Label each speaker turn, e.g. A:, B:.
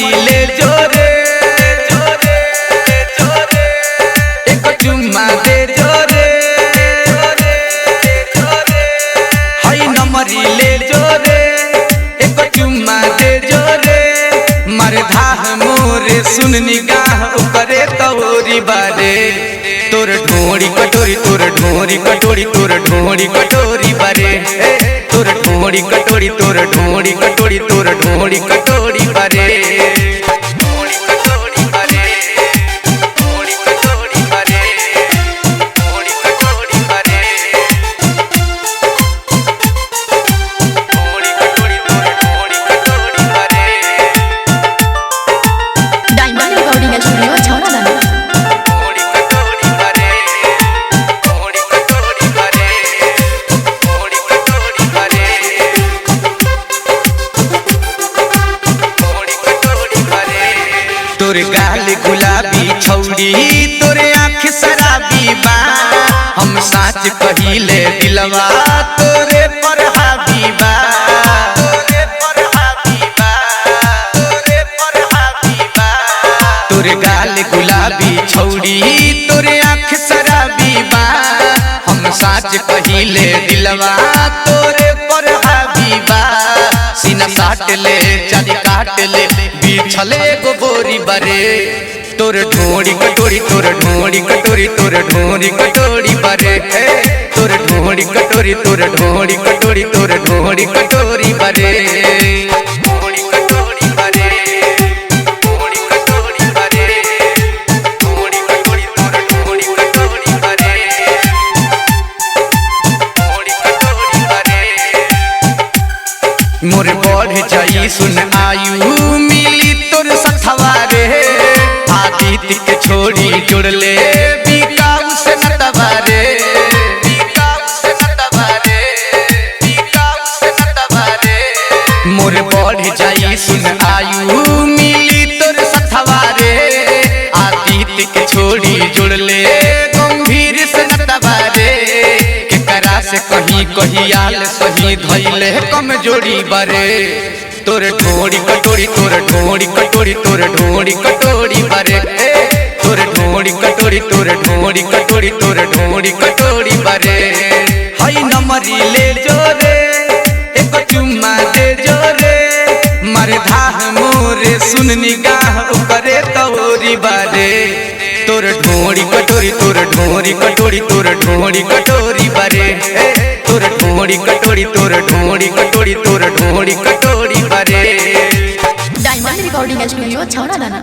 A: नंबरी ले जोरे एक चुम्मा दे जोरे हाय नंबरी ले जोरे एक चुम्मा दे जोरे मारे धाह मोरे सुन निगाह करे तोरी बारे तोर ढोड़ी कटोरी तोर ढोड़ी कटोरी तोर ढोड़ी कटोरी बारे तोर ढोड़ी कटोरी तोर ढोड़ी कटोरी तोर ढोड़ी कटोरी बारे तोर गाल गुलाबी छौड़ी तोरे आँख शराबी बा हम साच कहिले दिलवा तोरे पर हावी बा तोरे गाल गुलाबी छौड़ी तोरे आँख शराबी बा हम साच कहिले दिलवा तोरे पर हावी बा सीना साट ले चारी काट ले बिछले गो बोरी बरे तोर ढोड़ी कटोरी तोर ढोड़ी कटोरी तोर ढोड़ी कटोरी बरे तोर ढोड़ी कटोरी तोर ढोड़ी कटोरी तोर ढोड़ी कटोरी बरे मोर बढ़ जाई सुन आयु मिली तोर सथवा रे आदित्य के छोड़ी जुड़ ले बिकाऊ से नटवा रे मोर बढ़ जाई सुन आयु मिली तोर सथवा रे आदित्य के छोड़ी जुड़ ले गंभीर से नटवा रे केकरा से कहीं कहीं आल सही धैले कमजोरी बरे तोर ढोड़ी कटोरी तोर ढोड़ी कटोरी तोर ढोड़ी कटोरी बरे तोर ढोड़ी कटोरी तोर ढोड़ी कटोरी तोर ढोड़ी कटोरी बरे हाय नंबरी ले जोरे एक चुम्मा दे जोरे मारे धाह मोरे सुन निगाह करे तोरी बारे तोर ढोड़ी कटोरी तोर ढोड़ी कटोरी तोर ढोड़ी कटोरी बारे तोर ढोड़ी कटोरी तोर ढोड़ी कटोरी तोर ढोड़ी कटोरी बारे
B: डायमंड रिकॉर्डिंग स्टूडियो छौड़ा दाना।